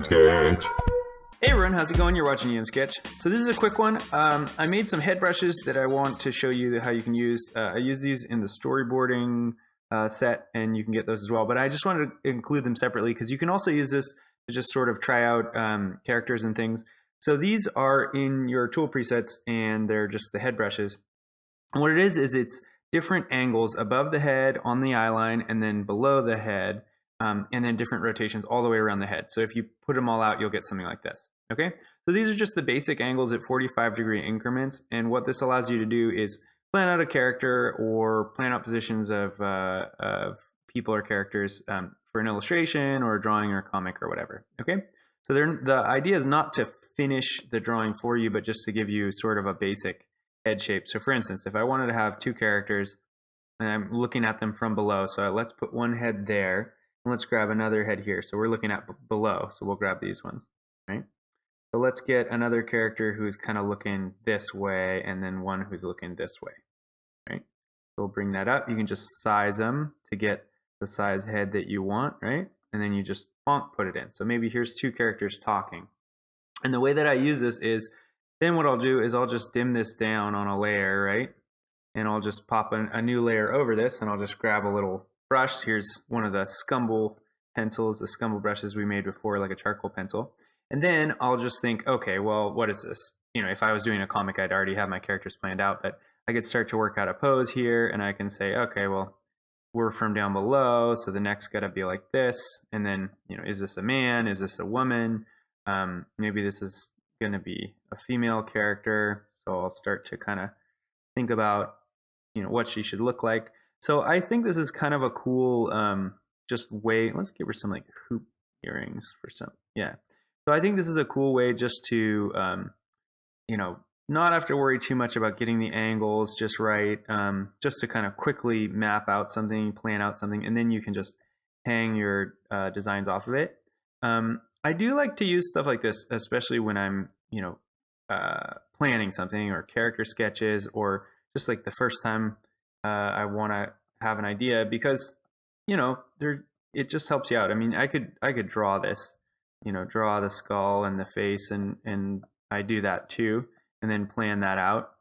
Yamsketch. Hey everyone, how's it going? You're watching yamsketch. So this is a quick one. I made some head brushes that I want to show you how you can use. I use these in the storyboarding set, and you can get those as well. But I just wanted to include them separately because you can also use this to just sort of try out characters and things. So these are in your tool presets, and they're just the head brushes. And what it is it's different angles above the head, on the eye line, and then below the head. And then different rotations all the way around the head. So if you put them all out, you'll get something like this. Okay, so these are just the basic angles at 45-degree increments. And what this allows you to do is plan out a character or plan out positions of people or characters for an illustration or a drawing or a comic or whatever. Okay, so the idea is not to finish the drawing for you, but just to give you sort of a basic head shape. So for instance, if I wanted to have two characters and I'm looking at them from below, so let's put one head there. Let's grab another head here. So we're looking at below. So we'll grab these ones, right? So let's get another character who's kind of looking this way and then one who's looking this way, right? So we'll bring that up. You can just size them to get the size head that you want, right? And then you just put it in. So maybe here's two characters talking. And the way that I use this is then what I'll do is I'll just dim this down on a layer, right? And I'll just pop a new layer over this and I'll just grab a little brush. Here's one of the scumble pencils, the scumble brushes we made before, like a charcoal pencil. And then I'll just think, okay, well, what is this? You know, if I was doing a comic, I'd already have my characters planned out, but I could start to work out a pose here and I can say, okay, well, we're from down below, so the neck's got to be like this. And then, you know, is this a man? Is this a woman? Maybe this is going to be a female character. So I'll start to kind of think about, you know, what she should look like. So I think this is kind of a cool just way. Let's give her some like hoop earrings for some. Yeah. So I think this is a cool way just to, you know, not have to worry too much about getting the angles just right. Just to kind of quickly map out something, plan out something, and then you can just hang your designs off of it. I do like to use stuff like this, especially when I'm, you know, planning something or character sketches or just like the first time I want to have an idea, because you know it just helps you out. I mean, I could draw this, you know, draw the skull and the face, and I do that too, and then plan that out.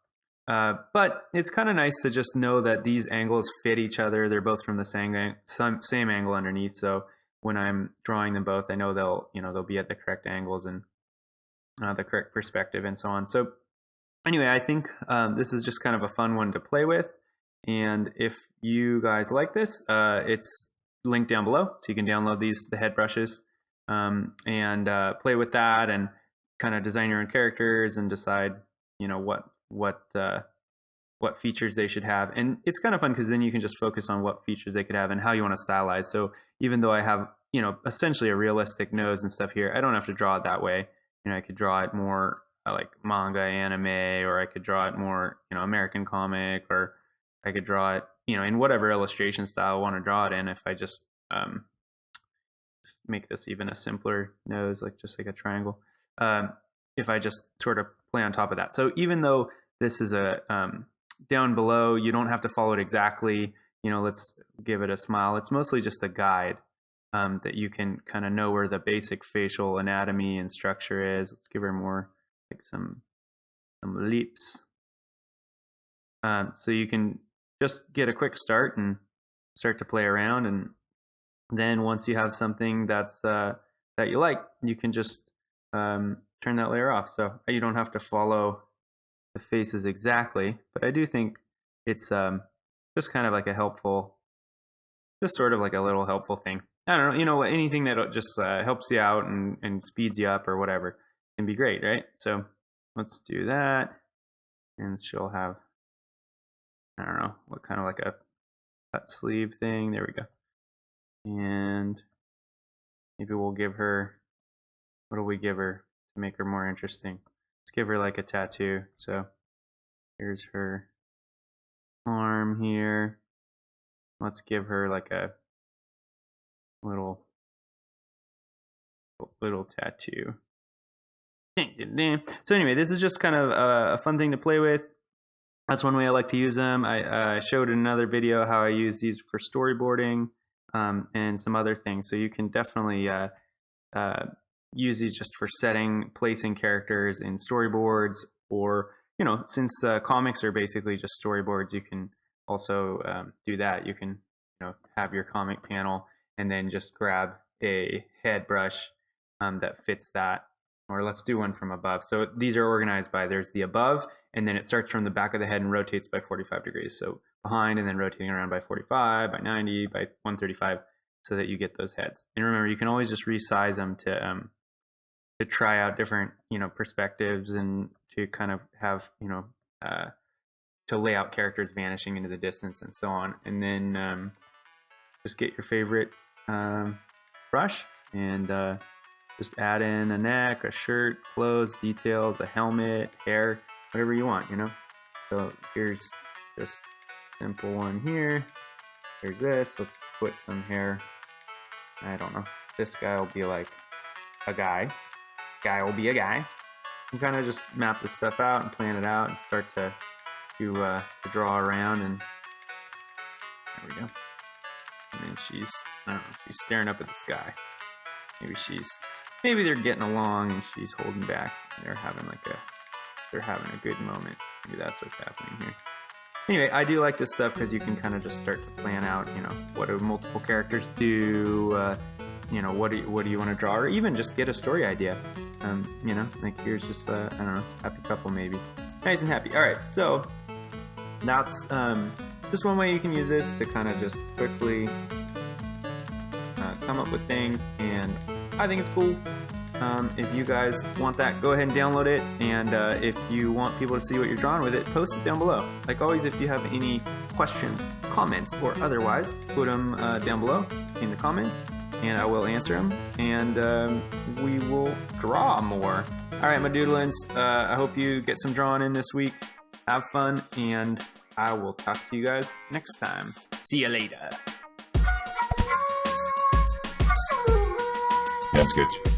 But it's kind of nice to just know that these angles fit each other. They're both from the same angle underneath. So when I'm drawing them both, I know they'll be at the correct angles and the correct perspective and so on. So anyway, I think this is just kind of a fun one to play with. And if you guys like this, it's linked down below, so you can download the head brushes, and play with that and kind of design your own characters and decide, you know, what features they should have. And it's kind of fun because then you can just focus on what features they could have and how you want to stylize. So even though I have, you know, essentially a realistic nose and stuff here, I don't have to draw it that way. You know, I could draw it more like manga, anime, or I could draw it more, you know, American comic, or I could draw it, you know, in whatever illustration style I want to draw it in. If I just make this even a simpler nose, like just like a triangle, if I just sort of play on top of that. So even though this is a down below, you don't have to follow it exactly. You know, let's give it a smile. It's mostly just a guide that you can kind of know where the basic facial anatomy and structure is. Let's give her more like some lips. So you can just get a quick start and start to play around, and then once you have something that's that you like, you can just turn that layer off. So you don't have to follow the faces exactly, but I do think it's just kind of like a helpful, just sort of like a little helpful thing. I don't know, you know, anything that just helps you out and speeds you up or whatever can be great, right? So let's do that, and she'll have, I don't know, what kind of like a cut sleeve thing. There we go. And maybe we'll give her, what do we give her to make her more interesting? Let's give her like a tattoo. So here's her arm here. Let's give her like a little tattoo. So anyway, this is just kind of a fun thing to play with. That's one way I like to use them. I showed in another video how I use these for storyboarding and some other things. So you can definitely use these just for placing characters in storyboards, or, you know, since comics are basically just storyboards, you can also do that. You can, you know, have your comic panel and then just grab a head brush that fits that. Or let's do one from above. So these are organized by, there's the above, and then it starts from the back of the head and rotates by 45 degrees. So behind, and then rotating around by 45, by 90, by 135, so that you get those heads. And remember, you can always just resize them to try out different, you know, perspectives, and to kind of have, you know, to lay out characters vanishing into the distance and so on. And then just get your favorite brush and just add in a neck, a shirt, clothes, details, a helmet, hair, whatever you want, you know. So here's this simple one here. There's this. Let's put some hair. I don't know. This guy will be like a guy. Guy will be a guy. You kind of just map this stuff out and plan it out and start to draw around, and there we go. And then she's, I don't know, she's staring up at the sky. Maybe they're getting along and she's holding back. They're having a good moment. Maybe that's what's happening here. Anyway, I do like this stuff because you can kind of just start to plan out, you know, what do multiple characters do, you know, what do you want to draw, or even just get a story idea. You know, like here's just I don't know, happy couple maybe. Nice and happy. All right, so that's just one way you can use this to kind of just quickly come up with things, and I think it's cool. If you guys want that, go ahead and download it, and if you want people to see what you're drawing with it, post it down below. Like always, if you have any questions, comments, or otherwise, put them down below in the comments, and I will answer them, and we will draw more. All right, my doodlins, I hope you get some drawing in this week. Have fun, and I will talk to you guys next time. See you later. Yamsketch.